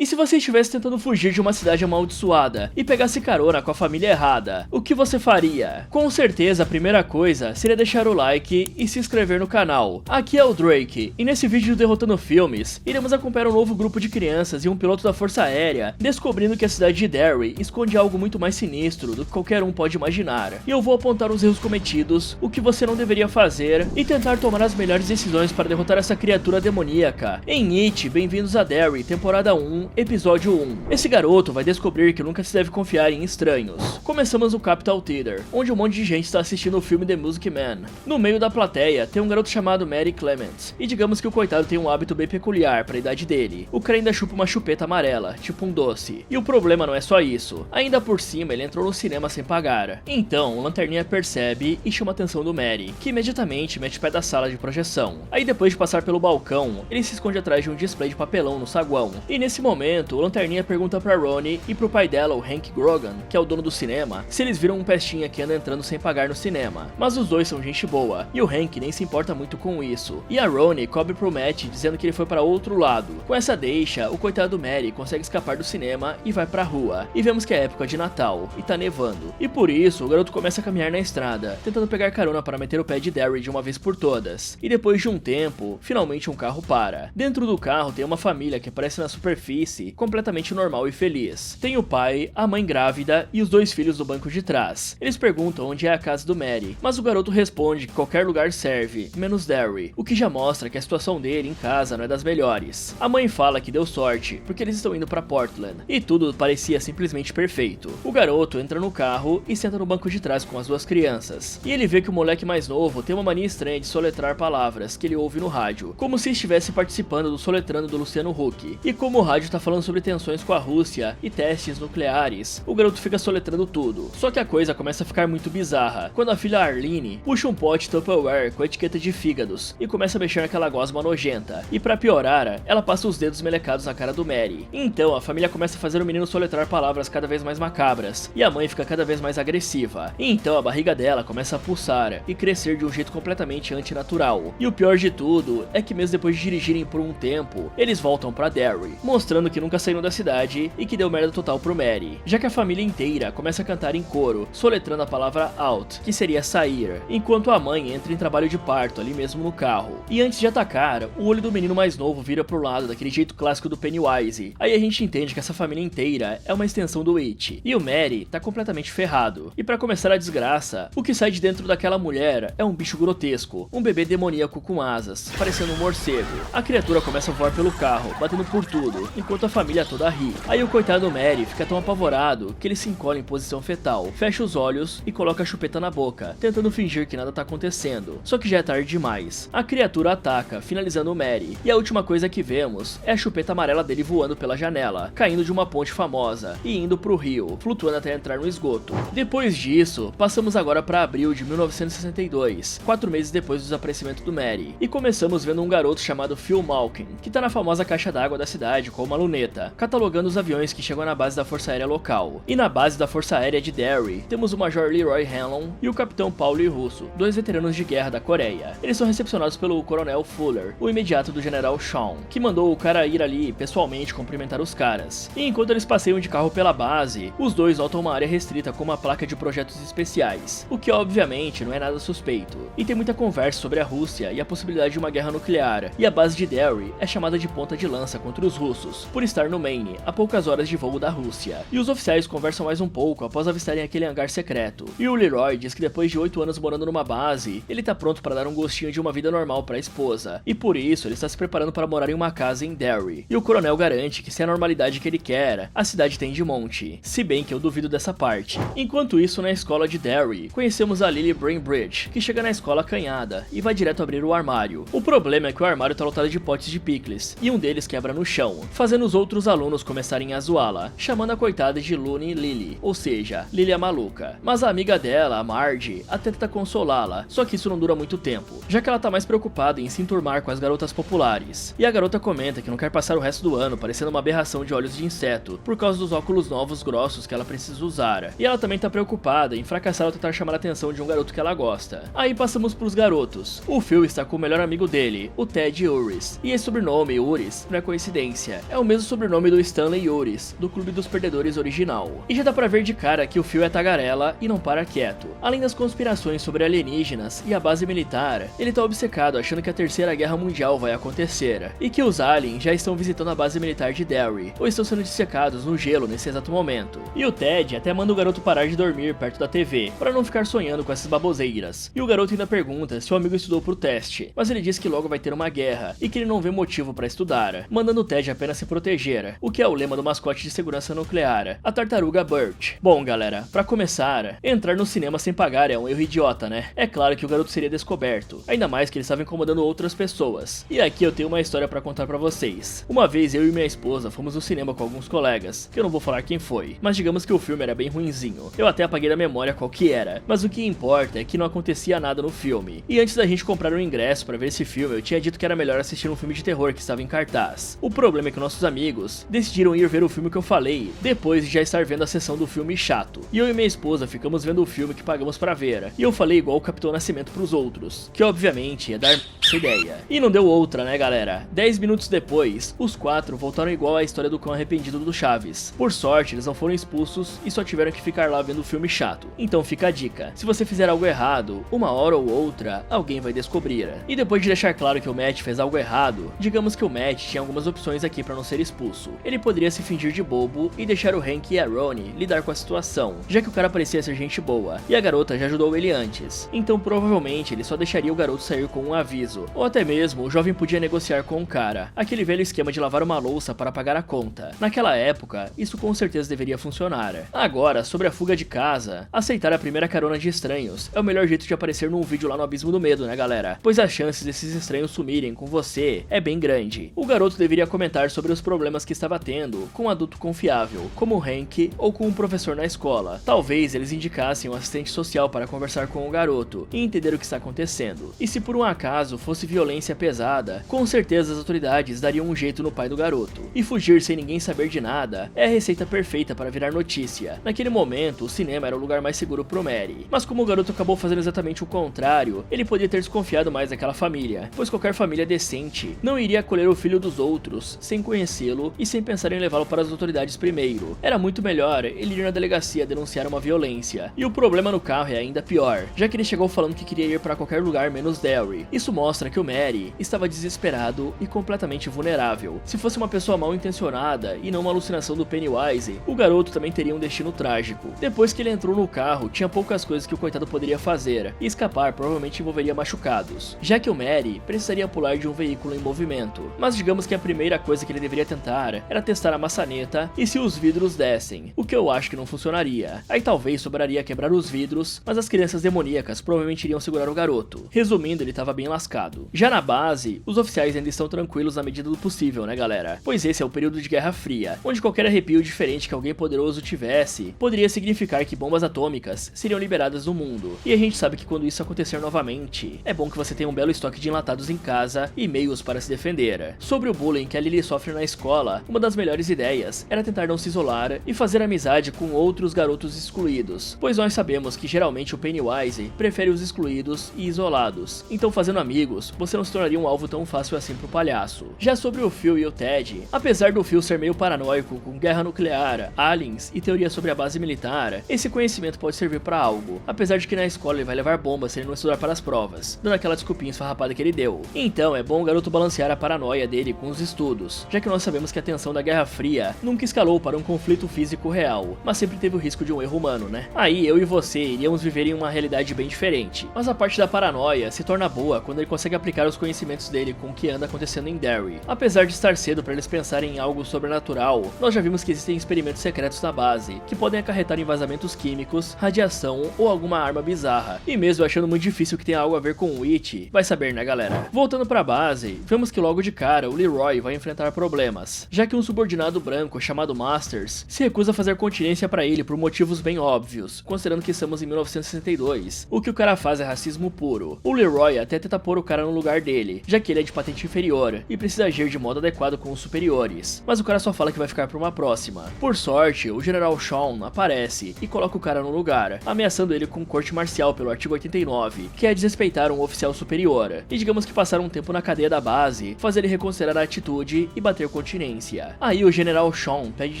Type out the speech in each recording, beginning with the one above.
E se você estivesse tentando fugir de uma cidade amaldiçoada e pegasse carona com a família errada, o que você faria? Com certeza a primeira coisa seria deixar o like e se inscrever no canal. Aqui é o Drake, e nesse vídeo do Derrotando Filmes, iremos acompanhar um novo grupo de crianças e um piloto da Força Aérea, descobrindo que a cidade de Derry esconde algo muito mais sinistro do que qualquer um pode imaginar. E eu vou apontar os erros cometidos, o que você não deveria fazer, e tentar tomar as melhores decisões para derrotar essa criatura demoníaca. Em It, bem-vindos a Derry, temporada 1, episódio 1. Esse garoto vai descobrir que nunca se deve confiar em estranhos. Começamos no Capital Theater, onde um monte de gente está assistindo o filme The Music Man. No meio da plateia, tem um garoto chamado Mary Clements, e digamos que o coitado tem um hábito bem peculiar para a idade dele. O cara ainda chupa uma chupeta amarela, tipo um doce. E o problema não é só isso, ainda por cima ele entrou no cinema sem pagar. Então, o Lanterninha percebe e chama a atenção do Mary, que imediatamente mete o pé da sala de projeção. Aí depois de passar pelo balcão, ele se esconde atrás de um display de papelão no saguão. E nesse momento, o Lanterninha pergunta pra Ronnie e pro pai dela, o Hank Grogan, que é o dono do cinema, se eles viram um pestinha que anda entrando sem pagar no cinema. Mas os dois são gente boa, e o Hank nem se importa muito com isso. E a Ronnie cobre pro Matt dizendo que ele foi para outro lado. Com essa deixa, o coitado do Mary consegue escapar do cinema e vai pra rua. E vemos que é época de Natal, e tá nevando. E por isso, o garoto começa a caminhar na estrada, tentando pegar carona para meter o pé de Derry de uma vez por todas. E depois de um tempo, finalmente um carro para. Dentro do carro tem uma família que aparece na superfície, completamente normal e feliz. Tem o pai, a mãe grávida e os dois filhos do banco de trás. Eles perguntam onde é a casa do Mary, mas o garoto responde que qualquer lugar serve, menos Derry, o que já mostra que a situação dele em casa não é das melhores. A mãe fala que deu sorte, porque eles estão indo pra Portland, e tudo parecia simplesmente perfeito. O garoto entra no carro e senta no banco de trás com as duas crianças, e ele vê que o moleque mais novo tem uma mania estranha de soletrar palavras que ele ouve no rádio, como se estivesse participando do Soletrando do Luciano Huck. E como o rádio tá falando sobre tensões com a Rússia e testes nucleares, o garoto fica soletrando tudo. Só que a coisa começa a ficar muito bizarra, quando a filha Arlene puxa um pote Tupperware com etiqueta de fígados e começa a mexer naquela gosma nojenta. E pra piorar, ela passa os dedos melecados na cara do Mary. Então a família começa a fazer o menino soletrar palavras cada vez mais macabras, e a mãe fica cada vez mais agressiva. E então a barriga dela começa a pulsar e crescer de um jeito completamente antinatural. E o pior de tudo é que mesmo depois de dirigirem por um tempo, eles voltam pra Derry, mostrando que nunca saíram da cidade e que deu merda total pro Mary, já que a família inteira começa a cantar em coro, soletrando a palavra out, que seria sair, enquanto a mãe entra em trabalho de parto ali mesmo no carro. E antes de atacar, o olho do menino mais novo vira pro lado daquele jeito clássico do Pennywise. Aí a gente entende que essa família inteira é uma extensão do It, e o Mary tá completamente ferrado. E pra começar a desgraça, o que sai de dentro daquela mulher é um bicho grotesco, um bebê demoníaco com asas, parecendo um morcego. A criatura começa a voar pelo carro, batendo por tudo, enquanto a família toda ri. Aí o coitado do Mary fica tão apavorado que ele se encolhe em posição fetal, fecha os olhos e coloca a chupeta na boca, tentando fingir que nada tá acontecendo. Só que já é tarde demais. A criatura ataca, finalizando o Mary, e a última coisa que vemos é a chupeta amarela dele voando pela janela, caindo de uma ponte famosa e indo pro rio, flutuando até entrar no esgoto. Depois disso, passamos agora para abril de 1962, 4 meses depois do desaparecimento do Mary, e começamos vendo um garoto chamado Phil Malkin, que tá na famosa caixa d'água da cidade com uma luneta, catalogando os aviões que chegam na base da Força Aérea local. E na base da Força Aérea de Derry, temos o Major Leroy Hanlon e o Capitão Paulo Russo, dois veteranos de guerra da Coreia. Eles são recepcionados pelo Coronel Fuller, o imediato do General Shawn, que mandou o cara ir ali pessoalmente cumprimentar os caras. E enquanto eles passeiam de carro pela base, os dois notam uma área restrita com uma placa de projetos especiais, o que obviamente não é nada suspeito. E tem muita conversa sobre a Rússia e a possibilidade de uma guerra nuclear, e a base de Derry é chamada de ponta de lança contra os russos, por estar no Maine, a poucas horas de voo da Rússia. E os oficiais conversam mais um pouco após avistarem aquele hangar secreto. E o Leroy diz que depois de 8 anos morando numa base, ele tá pronto para dar um gostinho de uma vida normal para a esposa, e por isso ele está se preparando para morar em uma casa em Derry. E o coronel garante que se é a normalidade que ele quer, a cidade tem de monte, se bem que eu duvido dessa parte. Enquanto isso, na escola de Derry, conhecemos a Lily Brainbridge, que chega na escola acanhada e vai direto abrir o armário. O problema é que o armário tá lotado de potes de picles, e um deles quebra no chão, fazendo os outros alunos começarem a zoá-la, chamando a coitada de Looney Lily, ou seja, Lily a maluca. Mas a amiga dela, a Marge, tenta consolá-la, só que isso não dura muito tempo, já que ela tá mais preocupada em se enturmar com as garotas populares. E a garota comenta que não quer passar o resto do ano parecendo uma aberração de olhos de inseto, por causa dos óculos novos grossos que ela precisa usar. E ela também tá preocupada em fracassar ao tentar chamar a atenção de um garoto que ela gosta. Aí passamos pros garotos. O Phil está com o melhor amigo dele, o Ted Uris. E esse sobrenome, Uris, não é coincidência, é o mesmo sobrenome do Stanley Uris, do Clube dos Perdedores original. E já dá pra ver de cara que o Phil é tagarela e não para quieto. Além das conspirações sobre alienígenas e a base militar, ele tá obcecado achando que a Terceira Guerra Mundial vai acontecer, e que os aliens já estão visitando a base militar de Derry, ou estão sendo dissecados no gelo nesse exato momento. E o Ted até manda o garoto parar de dormir perto da TV, para não ficar sonhando com essas baboseiras. E o garoto ainda pergunta se o amigo estudou pro teste, mas ele diz que logo vai ter uma guerra, e que ele não vê motivo para estudar, mandando o Ted apenas se proteger, o que é o lema do mascote de segurança nuclear, a tartaruga Burt. Bom galera, pra começar, entrar no cinema sem pagar é um erro idiota, né? É claro que o garoto seria descoberto, ainda mais que ele estava incomodando outras pessoas. E aqui eu tenho uma história pra contar pra vocês. Uma vez eu e minha esposa fomos no cinema com alguns colegas, que eu não vou falar quem foi, mas digamos que o filme era bem ruinzinho. Eu até apaguei da memória qual que era, mas o que importa é que não acontecia nada no filme. E antes da gente comprar um ingresso pra ver esse filme, eu tinha dito que era melhor assistir um filme de terror que estava em cartaz. O problema é que nossos amigos decidiram ir ver o filme que eu falei, depois de já estar vendo a sessão do filme chato. E eu e minha esposa ficamos vendo o filme que pagamos pra ver, e eu falei igual o Capitão Nascimento pros outros, que obviamente ia dar essa ideia. E não deu outra, né galera? 10 minutos depois, os quatro voltaram igual à história do cão arrependido do Chaves. Por sorte, eles não foram expulsos e só tiveram que ficar lá vendo o filme chato. Então fica a dica, se você fizer algo errado, uma hora ou outra, alguém vai descobrir. E depois de deixar claro que o Matt fez algo errado, digamos que o Matt tinha algumas opções aqui pra não ser expulso. Ele poderia se fingir de bobo e deixar o Hank e a Ronnie lidar com a situação, já que o cara parecia ser gente boa, e a garota já ajudou ele antes. Então provavelmente ele só deixaria o garoto sair com um aviso, ou até mesmo o jovem podia negociar com o cara, aquele velho esquema de lavar uma louça para pagar a conta. Naquela época, isso com certeza deveria funcionar. Agora, sobre a fuga de casa, aceitar a primeira carona de estranhos é o melhor jeito de aparecer num vídeo lá no Abismo do Medo, né galera? Pois as chances desses estranhos sumirem com você é bem grande. O garoto deveria comentar sobre os problemas que estava tendo com um adulto confiável, como o Hank ou com um professor na escola. Talvez eles indicassem um assistente social para conversar com o garoto e entender o que está acontecendo. E se por um acaso fosse violência pesada, com certeza as autoridades dariam um jeito no pai do garoto. E fugir sem ninguém saber de nada é a receita perfeita para virar notícia. Naquele momento, o cinema era o lugar mais seguro pro Mary. Mas como o garoto acabou fazendo exatamente o contrário, ele poderia ter desconfiado mais daquela família, pois qualquer família decente não iria acolher o filho dos outros sem conhecê-lo e sem pensar em levá-lo para as autoridades primeiro. Era muito melhor ele ir na delegacia denunciar uma violência. E o problema no carro é ainda pior, já que ele chegou falando que queria ir para qualquer lugar menos Derry. Isso mostra que o Mary estava desesperado e completamente vulnerável. Se fosse uma pessoa mal intencionada e não uma alucinação do Pennywise, o garoto também teria um destino trágico. Depois que ele entrou no carro, tinha poucas coisas que o coitado poderia fazer, e escapar provavelmente envolveria machucados, já que o Mary precisaria pular de um veículo em movimento. Mas digamos que a primeira coisa que ele deveria tentar era testar a maçaneta e se os vidros dessem, o que eu acho que não funcionaria. Aí talvez sobraria quebrar os vidros, mas as crianças demoníacas provavelmente iriam segurar o garoto. Resumindo, ele estava bem lascado. Já na base, os oficiais ainda estão tranquilos na medida do possível, né galera? Pois esse é o período de Guerra Fria, onde qualquer arrepio diferente que alguém poderoso tivesse, poderia significar que bombas atômicas seriam liberadas no mundo. E a gente sabe que quando isso acontecer novamente, é bom que você tenha um belo estoque de enlatados em casa e meios para se defender. Sobre o bullying que a Lily sofre na escola, uma das melhores ideias era tentar não se isolar e fazer amizade com outros garotos excluídos, pois nós sabemos que geralmente o Pennywise prefere os excluídos e isolados. Então fazendo amigos, você não se tornaria um alvo tão fácil assim pro palhaço. Já sobre o Phil e o Ted, apesar do Phil ser meio paranoico com guerra nuclear, aliens e teoria sobre a base militar, esse conhecimento pode servir pra algo, apesar de que na escola ele vai levar bombas se ele não estudar para as provas, dando aquela desculpinha esfarrapada que ele deu. Então é bom o garoto balancear a paranoia dele com os estudos, já que nós sabemos que a tensão da Guerra Fria nunca escalou para um conflito físico real, mas sempre teve o risco de um erro humano, né? Aí eu e você iríamos viver em uma realidade bem diferente, mas a parte da paranoia se torna boa quando ele consegue aplicar os conhecimentos dele com o que anda acontecendo em Derry. Apesar de estar cedo para eles pensarem em algo sobrenatural, nós já vimos que existem experimentos secretos na base, que podem acarretar em vazamentos químicos, radiação ou alguma arma bizarra. E mesmo achando muito difícil que tenha algo a ver com o It, vai saber, né galera? Voltando pra base, vemos que logo de cara o Leroy vai enfrentar problemas, já que um subordinado branco chamado Masters se recusa a fazer continência pra ele por motivos bem óbvios, considerando que estamos em 1962. O que o cara faz é racismo puro. O Leroy até tenta pôr o cara no lugar dele, já que ele é de patente inferior e precisa agir de modo adequado com os superiores, mas o cara só fala que vai ficar pra uma próxima. Por sorte, o General Shawn aparece e coloca o cara no lugar, ameaçando ele com corte marcial pelo artigo 89, que é desrespeitar um oficial superior, e digamos que passar um tempo na cadeia da base faz ele reconsiderar a atitude e bater incontinência. Aí o General Shawn pede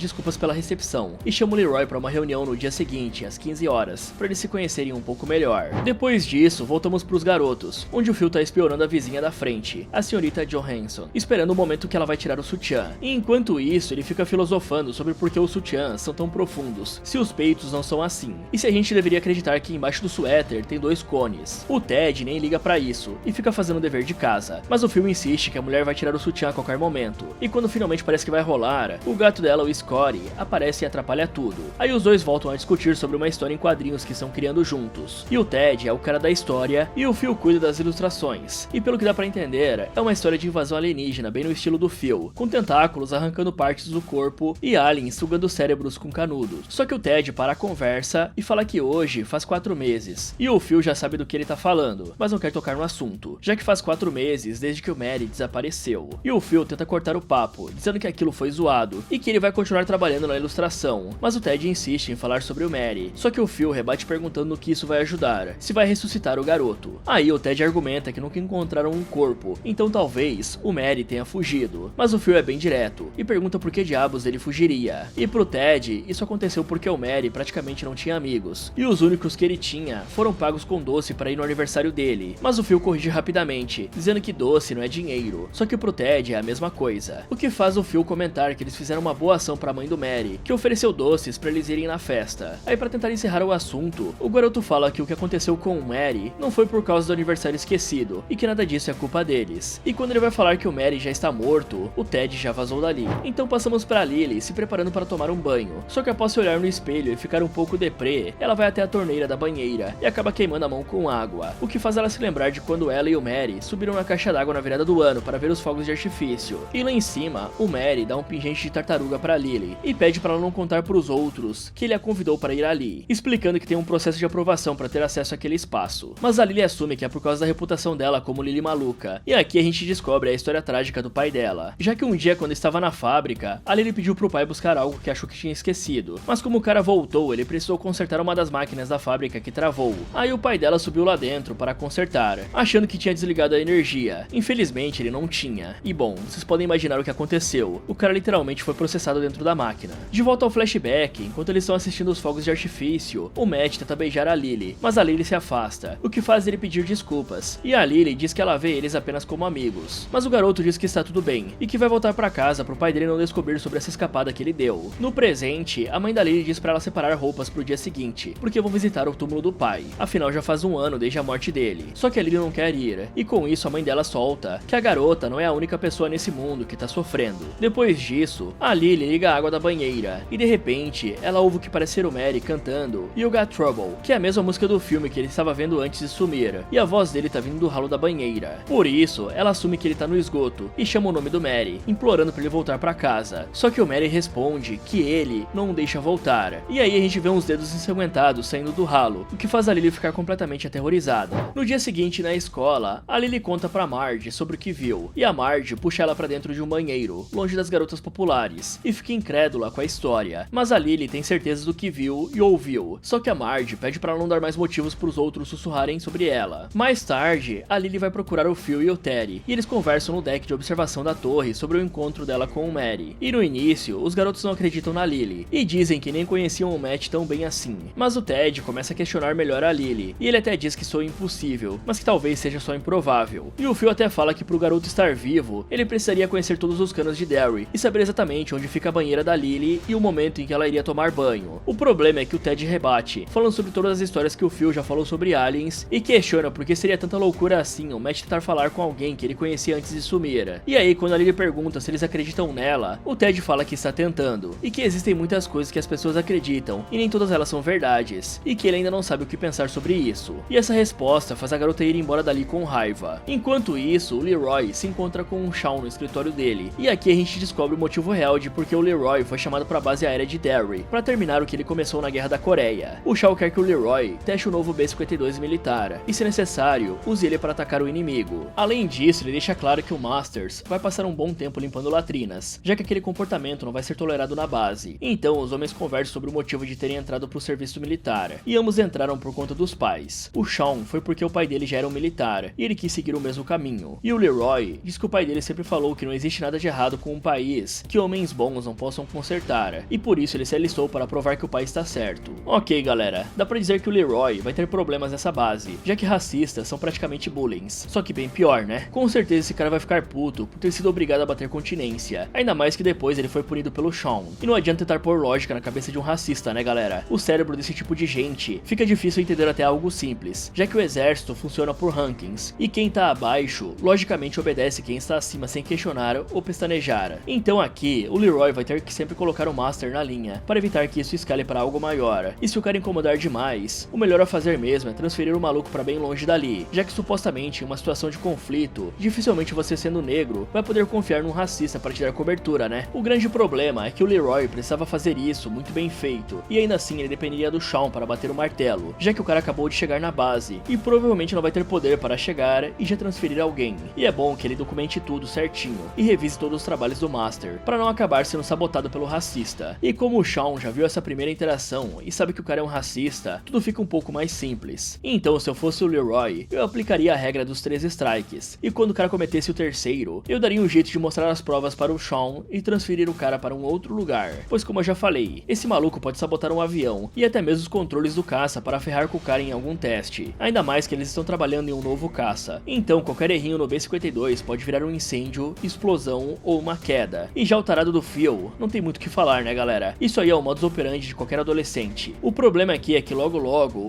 desculpas pela recepção e chama o Leroy para uma reunião no dia seguinte, às 15 horas, para eles se conhecerem um pouco melhor. Depois disso, voltamos pros garotos, onde o Phil tá espionando a vizinha da frente, a senhorita Johansson, esperando o momento que ela vai tirar o sutiã. E enquanto isso, ele fica filosofando sobre por que os sutiãs são tão profundos, se os peitos não são assim, e se a gente deveria acreditar que embaixo do suéter tem 2 cones. O Ted nem liga pra isso, e fica fazendo o dever de casa, mas o Phil insiste que a mulher vai tirar o sutiã a qualquer momento, e quando finalmente parece que vai rolar, o gato dela, o Scotty, aparece e atrapalha tudo. Aí os dois voltam a discutir sobre uma história em quadrinhos que estão criando juntos, e o Ted é o cara da história, e o Phil cuida das ilustrações, e pelo que dá pra entender, é uma história de invasão alienígena bem no estilo do Phil, com tentáculos arrancando partes do corpo e aliens sugando cérebros com canudos. Só que o Ted para a conversa e fala que hoje faz 4 meses, e o Phil já sabe do que ele tá falando, mas não quer tocar no assunto, já que faz 4 meses desde que o Mary desapareceu. E o Phil tenta cortar o papo, dizendo que aquilo foi zoado, e que ele vai continuar trabalhando na ilustração, mas o Ted insiste em falar sobre o Mary, só que o Phil rebate perguntando no que isso vai ajudar, se vai ressuscitar o garoto. Aí o Ted argumenta que nunca encontraram um corpo, então talvez o Mary tenha fugido, mas o Phil é bem direto, e pergunta por que diabos ele fugiria. E pro Ted, isso aconteceu porque o Mary praticamente não tinha amigos, e os únicos que ele tinha foram pagos com doce para ir no aniversário dele, mas o Phil corrige rapidamente, dizendo que doce não é dinheiro, só que pro Ted é a mesma coisa, o que faz o Phil comentar que eles fizeram uma boa ação pra mãe do Mary, que ofereceu doces pra eles irem na festa. Aí pra tentar encerrar o assunto, o garoto fala que o que aconteceu com o Mary não foi por causa do aniversário esquecido, e que nada disso é culpa deles. E quando ele vai falar que o Mary já está morto, o Ted já vazou dali. Então passamos pra Lily se preparando para tomar um banho, só que após se olhar no espelho e ficar um pouco deprê, ela vai até a torneira da banheira e acaba queimando a mão com água, o que faz ela se lembrar de quando ela e o Mary subiram na caixa d'água na virada do ano para ver os fogos de artifício. E lá em cima, o Mary dá um pingente de tartaruga pra Lily e pede para ela não contar pros outros que ele a convidou para ir ali, explicando que tem um processo de aprovação para ter acesso àquele espaço. Mas a Lily assume que é por causa da reputação dela como Lily maluca, e aqui a gente descobre a história trágica do pai dela, já que um dia quando estava na fábrica, a Lily pediu pro pai buscar algo que achou que tinha esquecido, mas como o cara voltou, ele precisou consertar uma das máquinas da fábrica que travou. Aí o pai dela subiu lá dentro para consertar, achando que tinha desligado a energia. Infelizmente ele não tinha, e bom, vocês podem imaginar o que aconteceu, o cara literalmente foi processado dentro da máquina. De volta ao flashback, enquanto eles estão assistindo os fogos de artifício, o Matt tenta beijar a Lily, mas a Lily se afasta, o que faz ele pedir desculpas, e a Lily diz que ela vê eles apenas como amigos, mas o garoto diz que está tudo bem, e que vai voltar pra casa pro pai dele não descobrir sobre essa escapada que ele deu. No presente, a mãe da Lily diz pra ela separar roupas pro dia seguinte, porque vão visitar o túmulo do pai, afinal já faz 1 ano desde a morte dele, só que a Lily não quer ir, e com isso a mãe dela solta que a garota não é a única pessoa nesse mundo que tá sofrendo. Depois disso, a Lily liga a água da banheira, e de repente, ela ouve o que parece ser o Mary cantando You Got Trouble, que é a mesma música do filme que ele estava vendo antes de sumir, e a voz dele tá vindo do ralo da banheira. Por isso, ela assume que ele tá no esgoto, e chama o nome do Mary, implorando pra ele voltar pra casa. Só que o Mary responde que ele não o deixa voltar, e aí a gente vê uns dedos ensanguentados saindo do ralo, o que faz a Lily ficar completamente aterrorizada. No dia seguinte, na escola, a Lily conta pra Marge sobre o que viu, e a Marge puxa ela pra dentro de um banheiro, longe das garotas populares, e fica incrédula com a história, mas a Lily tem certeza do que viu e ouviu, só que a Marge pede pra ela não dar mais motivos pros outros sussurrarem sobre ela. Mais tarde, a Lily vai procurar o Phil e o Terry, e eles conversam no deck de observação da torre sobre o encontro dela com o Mary. E no início, os garotos não acreditam na Lily, e dizem que nem conheciam o Matt tão bem assim, mas o Ted começa a questionar melhor a Lily, e ele até diz que isso é impossível, mas que talvez seja só improvável. E o Phil até fala que pro garoto estar vivo, ele precisaria conhecer todos os canos de Derry, e saber exatamente onde fica a banheira da Lily e o momento em que ela iria tomar banho. O problema é que o Ted rebate, falando sobre todas as histórias que o Phil já falou sobre aliens, e questiona por que seria tanta loucura assim o Matt tentar falar com alguém que ele conhecia antes de sumir. E aí, quando a Lily pergunta se eles acreditam nela, o Ted fala que está tentando, e que existem muitas coisas que as pessoas acreditam, e nem todas elas são verdades, e que ele ainda não sabe o que pensar sobre isso. E essa resposta faz a garota ir embora dali com raiva. Enquanto isso, o Leroy se encontra com o Shawn no escritório dele, e aqui a gente descobre o motivo real de porque o Leroy foi chamado para a base aérea de Derry, para terminar o que ele começou na Guerra da Coreia. O Shawn quer que o Leroy teste o novo B-52 militar, e se necessário, use ele para atacar o inimigo. Além disso, ele deixa claro que o Masters vai passar um bom tempo limpando latrinas, já que aquele comportamento não vai ser tolerado na base. Então, os homens conversam sobre o motivo de terem entrado pro serviço militar, e ambos entraram por conta dos pais. O Shawn foi porque o pai dele já era um militar, e ele quis seguir o mesmo caminho. E o Leroy diz que o pai dele sempre falou que não existe nada de de errado com um país que homens bons não possam consertar, e por isso ele se alistou para provar que o país está certo. Ok, galera, dá pra dizer que o Leroy vai ter problemas nessa base, já que racistas são praticamente bullies, só que bem pior, né? Com certeza esse cara vai ficar puto por ter sido obrigado a bater continência, ainda mais que depois ele foi punido pelo Sean. E não adianta tentar pôr lógica na cabeça de um racista, né, galera? O cérebro desse tipo de gente fica difícil entender até algo simples, já que o exército funciona por rankings, e quem tá abaixo, logicamente obedece quem está acima sem questionar ou pestanejar. Então aqui, o Leroy vai ter que sempre colocar o Master na linha, para evitar que isso escale para algo maior. E se o cara incomodar demais, o melhor a fazer mesmo é transferir o maluco para bem longe dali, já que supostamente em uma situação de conflito, dificilmente você sendo negro vai poder confiar num racista para te dar cobertura, né? O grande problema é que o Leroy precisava fazer isso muito bem feito, e ainda assim ele dependeria do Sean para bater o martelo, já que o cara acabou de chegar na base, e provavelmente não vai ter poder para chegar e já transferir alguém. E é bom que ele documente tudo certinho, e revise todos os trabalhos do Master, para não acabar sendo sabotado pelo racista. E como o Sean já viu essa primeira interação, e sabe que o cara é um racista, tudo fica um pouco mais simples. Então se eu fosse o Leroy, eu aplicaria a regra dos 3 strikes, e quando o cara cometesse o terceiro, eu daria um jeito de mostrar as provas para o Sean e transferir o cara para um outro lugar, pois como eu já falei, esse maluco pode sabotar um avião, e até mesmo os controles do caça para ferrar com o cara em algum teste, ainda mais que eles estão trabalhando em um novo caça. Então qualquer errinho no B-52 pode virar um incêndio, explosão ou uma queda. E já o tarado do Phil, não tem muito o que falar, né, galera? Isso aí é o modus operandi de qualquer adolescente. O problema aqui é que logo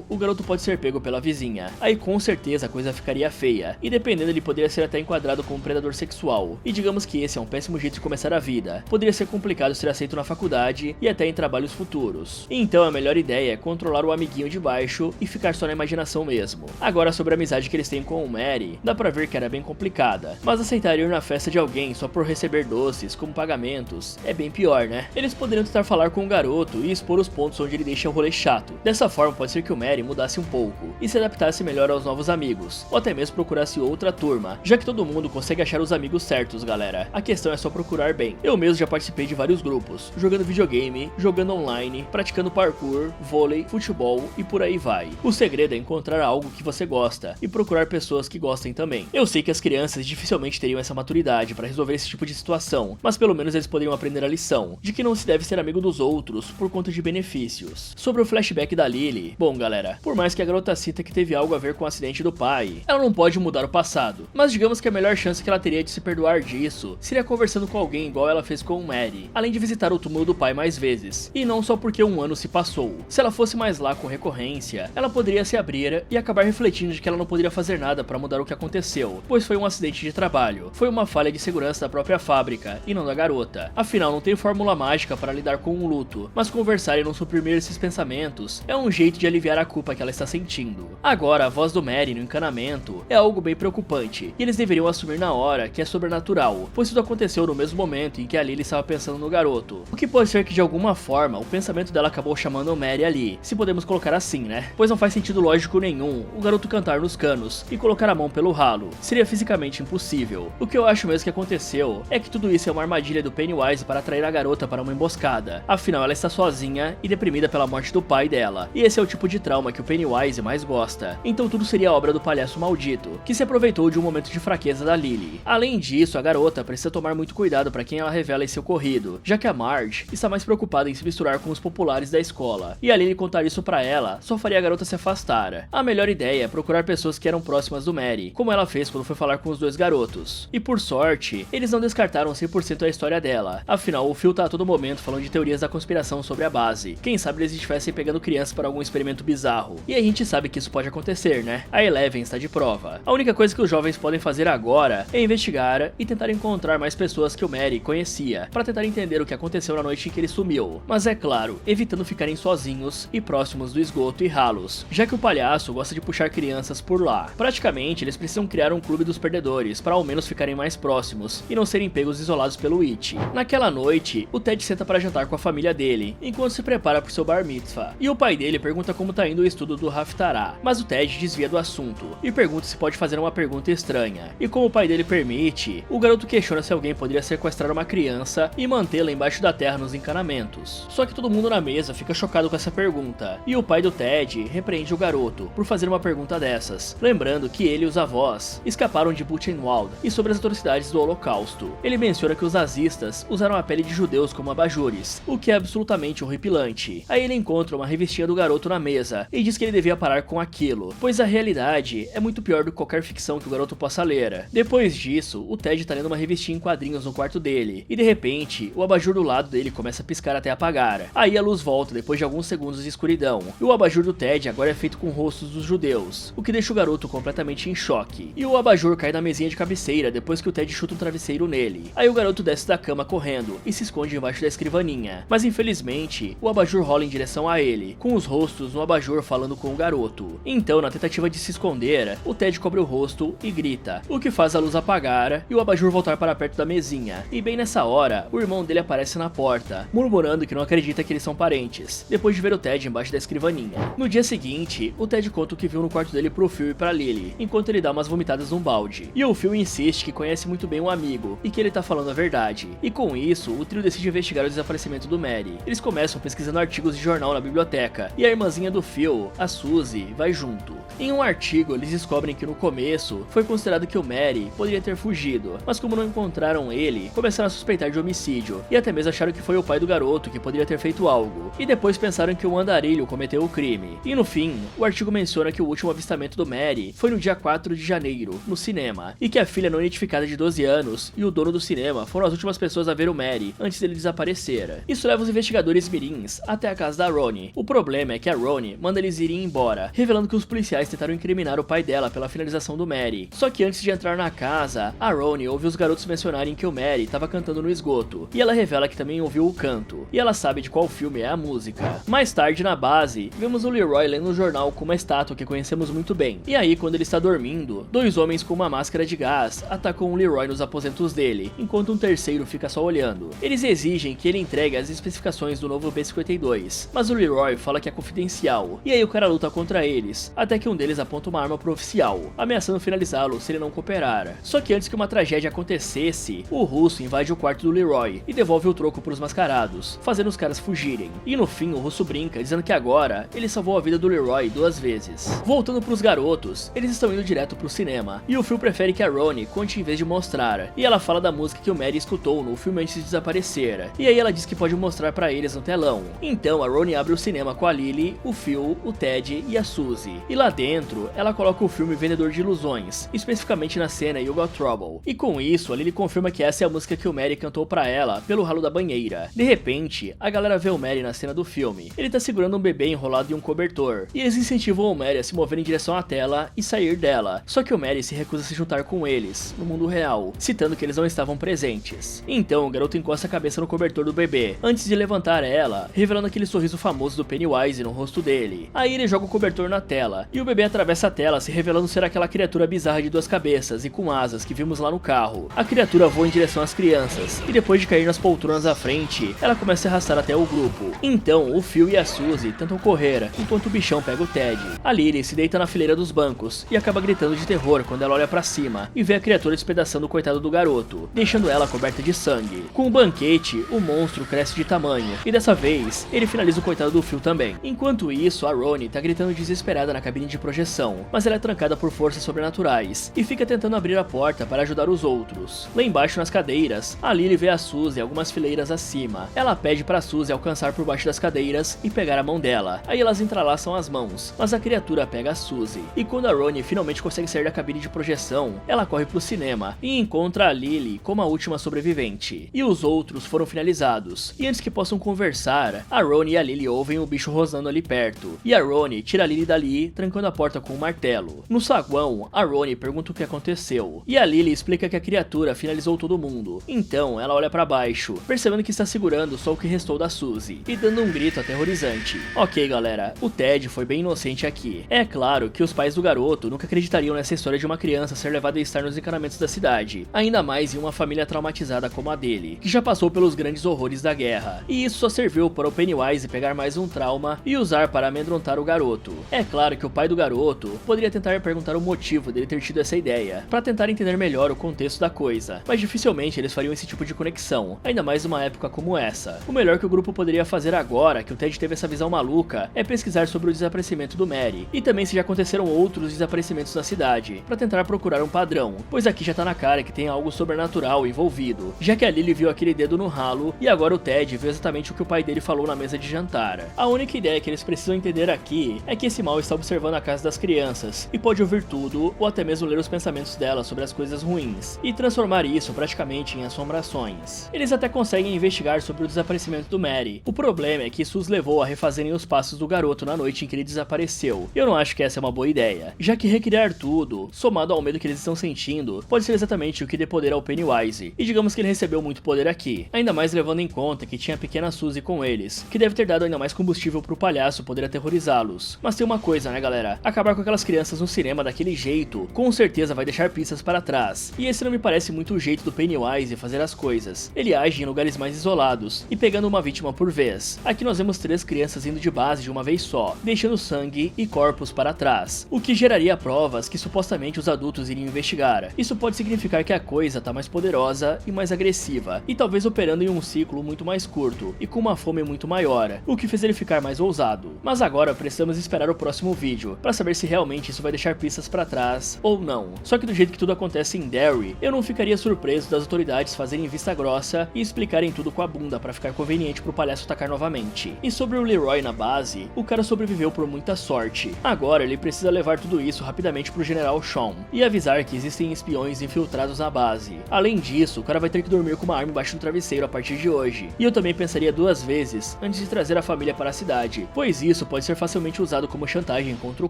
o garoto pode ser pego pela vizinha, aí com certeza a coisa ficaria feia, e dependendo ele poderia ser até enquadrado como predador sexual, e digamos que esse é um péssimo jeito de começar a vida. Poderia ser complicado ser aceito na faculdade e até em trabalhos futuros. Então a melhor ideia é controlar o amiguinho de baixo e ficar só na imaginação mesmo. Agora sobre a amizade que eles têm com o Mary, dá pra ver que era bem complicada, mas aceitar ir na festa de alguém só por receber doces como pagamentos é bem pior, né? Eles poderiam tentar falar com o garoto e expor os pontos onde ele deixa o rolê chato. Dessa forma pode ser que o Mary mudasse um pouco e se adaptasse melhor aos novos amigos, ou até mesmo procurasse outra turma, já que todo mundo consegue achar os amigos certos, galera. A questão é só procurar bem. Eu mesmo já participei de vários grupos, jogando videogame, jogando online, praticando parkour, vôlei, futebol e por aí vai. O segredo é encontrar algo que você gosta e procurar pessoas que gostem também. Eu sei que as crianças dificilmente teriam essa maturidade para resolver esse tipo de situação, mas pelo menos eles poderiam aprender a lição de que não se deve ser amigo dos outros por conta de benefícios. Sobre o flashback da Lily, bom galera, por mais que a garota cita que teve algo a ver com o acidente do pai, ela não pode mudar o passado, mas digamos que a melhor chance que ela teria de se perdoar disso seria conversando com alguém igual ela fez com o Mary, além de visitar o túmulo do pai mais vezes, e não só porque um ano se passou. Se ela fosse mais lá com recorrência, ela poderia se abrir e acabar refletindo de que ela não poderia fazer nada para mudar o que aconteceu, pois foi um acidente de trabalho, foi uma falha de segurança da própria fábrica e não da garota. Afinal, não tem fórmula mágica para lidar com um luto, mas conversar e não suprimir esses pensamentos é um jeito de aliviar a culpa que ela está sentindo. Agora, a voz do Mary no encanamento é algo bem preocupante, e eles deveriam assumir na hora que é sobrenatural, pois tudo aconteceu no mesmo momento em que a Lily estava pensando no garoto, o que pode ser que de alguma forma o pensamento dela acabou chamando o Mary ali, se podemos colocar assim, né? Pois não faz sentido lógico nenhum o garoto cantar nos canos e colocar a mão pelo ralo, seria fisicamente impossível. O que eu acho mesmo que aconteceu é que tudo isso é uma armadilha do Pennywise para atrair a garota para uma emboscada, afinal ela está sozinha e deprimida pela morte do pai dela, e esse é o tipo de trauma que o Pennywise mais gosta, então tudo seria obra do palhaço maldito, que se aproveitou de um momento de fraqueza da Lily. Além disso, a garota precisa tomar muito cuidado para quem ela revela esse ocorrido, já que a Marge está mais preocupada em se misturar com os populares da escola, e a Lily contar isso pra ela só faria a garota se afastar. A melhor ideia é procurar pessoas que eram próximas do Mary, como ela fez quando foi falar com os dois garotos. E por sorte, eles não descartaram 100% a história dela, afinal o Phil tá a todo momento falando de teorias da conspiração sobre a base. Quem sabe eles estivessem pegando crianças para algum experimento bizarro, e a gente sabe que isso pode acontecer, né? A Eleven está de prova. A única coisa que os jovens podem fazer agora é investigar e tentar encontrar mais pessoas que o Mary conhecia, para tentar entender o que aconteceu na noite em que ele sumiu, mas é claro, evitando ficarem sozinhos e próximos do esgoto e ralos, já que o palhaço gosta de puxar crianças por lá. Praticamente eles precisam criar um clube dos perdedores para ao menos ficarem mais próximos e não serem pegos isolados pelo It. Naquela noite, o Ted senta para jantar com a família dele, enquanto se prepara para o seu bar mitzvah, e o pai dele pergunta como tá indo o estudo do Haftarah, mas o Ted desvia do assunto e pergunta se pode fazer uma pergunta estranha, e como o pai dele permite, o garoto questiona se alguém poderia sequestrar uma criança e mantê-la embaixo da terra nos encanamentos. Só que todo mundo na mesa fica chocado com essa pergunta, e o pai do Ted repreende o garoto por fazer uma pergunta dessas, lembrando que ele e os avós escaparam de Buchenwald e sobre as atrocidades do Holocausto. rosto. Ele menciona que os nazistas usaram a pele de judeus como abajures, o que é absolutamente horripilante. Aí ele encontra uma revistinha do garoto na mesa e diz que ele devia parar com aquilo, pois a realidade é muito pior do que qualquer ficção que o garoto possa ler. Depois disso, o Ted tá lendo uma revistinha em quadrinhos no quarto dele, e de repente, o abajur do lado dele começa a piscar até apagar. Aí a luz volta depois de alguns segundos de escuridão, e o abajur do Ted agora é feito com rostos dos judeus, o que deixa o garoto completamente em choque. E o abajur cai na mesinha de cabeceira depois que o Ted chuta um travesseiro nele. Aí o garoto desce da cama correndo e se esconde embaixo da escrivaninha, mas infelizmente, o abajur rola em direção a ele, com os rostos no abajur falando com o garoto. Então, na tentativa de se esconder, o Ted cobre o rosto e grita, o que faz a luz apagar e o abajur voltar para perto da mesinha. E bem nessa hora, o irmão dele aparece na porta, murmurando que não acredita que eles são parentes, depois de ver o Ted embaixo da escrivaninha. No dia seguinte, o Ted conta o que viu no quarto dele pro Phil e pra Lily, enquanto ele dá umas vomitadas num balde. E o Phil insiste que conhece muito bem um amigo e que ele tá falando a verdade. E com isso, o trio decide investigar o desaparecimento do Mary. Eles começam pesquisando artigos de jornal na biblioteca, e a irmãzinha do Phil, a Suzy, vai junto. Em um artigo, eles descobrem que no começo, foi considerado que o Mary poderia ter fugido, mas como não encontraram ele, começaram a suspeitar de homicídio, e até mesmo acharam que foi o pai do garoto que poderia ter feito algo, e depois pensaram que o andarilho cometeu o crime. E no fim, o artigo menciona que o último avistamento do Mary foi no dia 4 de janeiro, no cinema, e que a filha não identificada de 12 anos e o dono do cinema foram as últimas pessoas a ver o Mary antes dele desaparecer. Isso leva os investigadores mirins até a casa da Ronnie. O problema é que a Ronnie manda eles irem embora, revelando que os policiais tentaram incriminar o pai dela pela finalização do Mary. Só que antes de entrar na casa, a Ronnie ouve os garotos mencionarem que o Mary estava cantando no esgoto, e ela revela que também ouviu o canto, e ela sabe de qual filme é a música. Mais tarde, na base, vemos o Leroy lendo um jornal com uma estátua que conhecemos muito bem. E aí, quando ele está dormindo, dois homens com uma máscara de gás atacam o Leroy nos aposentos dele, enquanto um terceiro fica só olhando. Eles exigem que ele entregue as especificações do novo B-52, mas o Leroy fala que é confidencial, e aí o cara luta contra eles, até que um deles aponta uma arma pro oficial, ameaçando finalizá-lo se ele não cooperar. Só que antes que uma tragédia acontecesse, o russo invade o quarto do Leroy e devolve o troco pros mascarados, fazendo os caras fugirem. E no fim, o russo brinca, dizendo que agora ele salvou a vida do Leroy 2 vezes. Voltando pros garotos, eles estão indo direto pro cinema, e o Phil prefere que a Ronnie conte em vez de mostrar, e ela fala da música que o Mary escutou no filme antes de desaparecer, e aí ela diz que pode mostrar pra eles no telão. Então a Ronnie abre o cinema com a Lily, o Phil, o Ted e a Suzy, e lá dentro ela coloca o filme Vendedor de Ilusões, especificamente na cena You Got Trouble, e com isso a Lily confirma que essa é a música que o Mary cantou pra ela pelo ralo da banheira. De repente, a galera vê o Mary na cena do filme. Ele tá segurando um bebê enrolado em um cobertor, e eles incentivam o Mary a se mover em direção à tela e sair dela, só que o Mary se recusa a se juntar com eles, no mundo real, citando que eles não estavam presentes. Então o garoto encosta a cabeça no cobertor do bebê, antes de levantar ela, revelando aquele sorriso famoso do Pennywise no rosto dele. Aí ele joga o cobertor na tela, e o bebê atravessa a tela, se revelando ser aquela criatura bizarra de 2 cabeças e com asas que vimos lá no carro. A criatura voa em direção às crianças, e depois de cair nas poltronas à frente, ela começa a arrastar até o grupo. Então o Phil e a Suzy tentam correr, enquanto o bichão pega o Ted. A Lily se deita na fileira dos bancos, e acaba gritando de terror quando ela olha pra cima, e vê a criatura despedaçando o coitado do garoto, deixando ela coberta de sangue. Com o banquete, o monstro cresce de tamanho, e dessa vez, ele finaliza o coitado do Phil também. Enquanto isso, a Ronnie tá gritando desesperada na cabine de projeção, mas ela é trancada por forças sobrenaturais, e fica tentando abrir a porta para ajudar os outros. Lá embaixo nas cadeiras, a Lily vê a Suzy algumas fileiras acima. Ela pede pra Suzy alcançar por baixo das cadeiras e pegar a mão dela. Aí elas entrelaçam as mãos, mas a criatura pega a Suzy. E quando a Ronnie finalmente consegue sair da cabine de projeção, ela corre pro cinema e encontra a Lily como a última sobrevivente. E os outros foram finalizados. E antes que possam conversar, a Ronnie e a Lily ouvem o bicho rosnando ali perto. E a Ronnie tira a Lily dali, trancando a porta com um martelo. No saguão, a Ronnie pergunta o que aconteceu. E a Lily explica que a criatura finalizou todo mundo. Então ela olha pra baixo, percebendo que está segurando só o que restou da Suzy, e dando um grito aterrorizante. Ok, galera, o Ted foi bem inocente aqui. É claro que os pais do garoto nunca acreditariam nessa história de uma criança ser levada a estar nos encanamentos da cidade, ainda mais em uma família traumatizada como a dele, que já passou pelos grandes horrores da guerra. E isso só serviu para o Pennywise pegar mais um trauma e usar para amedrontar o garoto. É claro que o pai do garoto poderia tentar perguntar o motivo dele ter tido essa ideia, para tentar entender melhor o contexto da coisa, mas dificilmente eles fariam esse tipo de conexão, ainda mais numa época como essa. O melhor que o grupo poderia fazer agora que o Ted teve essa visão maluca é pesquisar sobre o desaparecimento do Mary, e também se já aconteceram outros desaparecimentos na cidade, para tentar procurar um padrão, pois aqui já tá na cara que tem algo sobrenatural envolvido, já que a Lily viu aquele dedo no ralo e agora o Ted viu exatamente o que o pai dele falou na mesa de jantar. A única ideia que eles precisam entender aqui é que esse mal está observando a casa das crianças e pode ouvir tudo ou até mesmo ler os pensamentos delas sobre as coisas ruins e transformar isso praticamente em assombrações. Eles até conseguem investigar sobre o desaparecimento do Mary. O problema é que isso os levou a refazerem os passos do garoto na noite em que ele desapareceu. Eu não acho que essa é uma boa ideia, já que recriar tudo, somado ao medo que eles estão sentindo, pode ser exatamente o que dê poder ao Pennywise, e digamos que ele recebeu muito poder aqui, ainda mais levando em conta que tinha a pequena Suzy com eles, que deve ter dado ainda mais combustível pro palhaço poder aterrorizá-los. Mas tem uma coisa, né galera, acabar com aquelas crianças no cinema daquele jeito, com certeza vai deixar pistas para trás, e esse não me parece muito o jeito do Pennywise fazer as coisas. Ele age em lugares mais isolados, e pegando uma vítima por vez. Aqui nós vemos 3 crianças indo de base de uma vez só, deixando sangue e corpos para trás, o que geraria provas que supostamente os adultos iriam investigar. Isso pode significar que a coisa tá mais poderosa e mais agressiva, e talvez operando em um ciclo muito mais curto, e com uma fome muito maior, o que fez ele ficar mais ousado. Mas agora precisamos esperar o próximo vídeo, para saber se realmente isso vai deixar pistas para trás ou não. Só que do jeito que tudo acontece em Derry, eu não ficaria surpreso das autoridades fazerem vista grossa e explicarem tudo com a bunda para ficar conveniente pro palhaço atacar novamente. E sobre o Leroy na base, o cara sobreviveu por muita sorte. Agora ele precisa levar tudo isso rapidamente pro General Sean e avisar que existem espiões infiltrados na base. Além disso, o cara vai ter que dormir com uma arma embaixo do travesseiro a partir de hoje. E eu também pensaria 2 vezes antes de trazer a família para a cidade, pois isso pode ser facilmente usado como chantagem contra o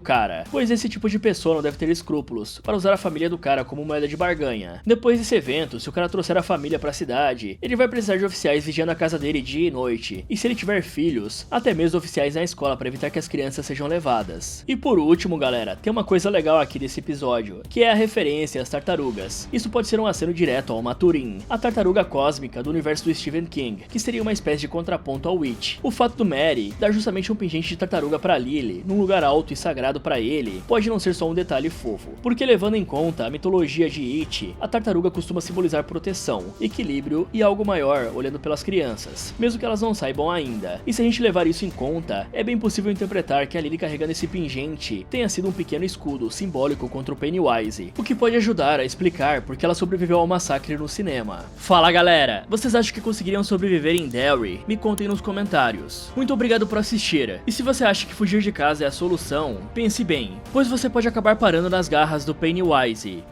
cara, pois esse tipo de pessoa não deve ter escrúpulos para usar a família do cara como moeda de barganha. Depois desse evento, se o cara trouxer a família para a cidade, ele vai precisar de oficiais vigiando a casa dele dia e noite, e se ele tiver filhos, até mesmo oficiais na escola para evitar que as crianças sejam levadas. E por último, galera, tem uma coisa legal aqui desse episódio, que é a referência às tartarugas. Isso pode ser um aceno direto ao Maturin, a tartaruga cósmica do universo do Stephen King, que seria uma espécie de contraponto ao Witch. O fato do Mary dar justamente um pingente de tartaruga para Lily, num lugar alto e sagrado para ele, pode não ser só um detalhe fofo, porque levando em conta a mitologia de It, a tartaruga costuma simbolizar proteção, equilíbrio e algo maior olhando pelas crianças, mesmo que elas não saibam ainda. E se a gente levar isso em conta, é bem possível interpretar que a Lily carregando esse pingente tenha sido um pequeno escudo simbólico contra o Pennywise, o que pode ajudar a explicar porque ela sobreviveu ao massacre no cinema. Fala galera, vocês acham que conseguiriam sobreviver em Derry? Me contem nos comentários. Muito obrigado por assistir, e se você acha que fugir de casa é a solução, pense bem, pois você pode acabar parando nas garras do Pennywise.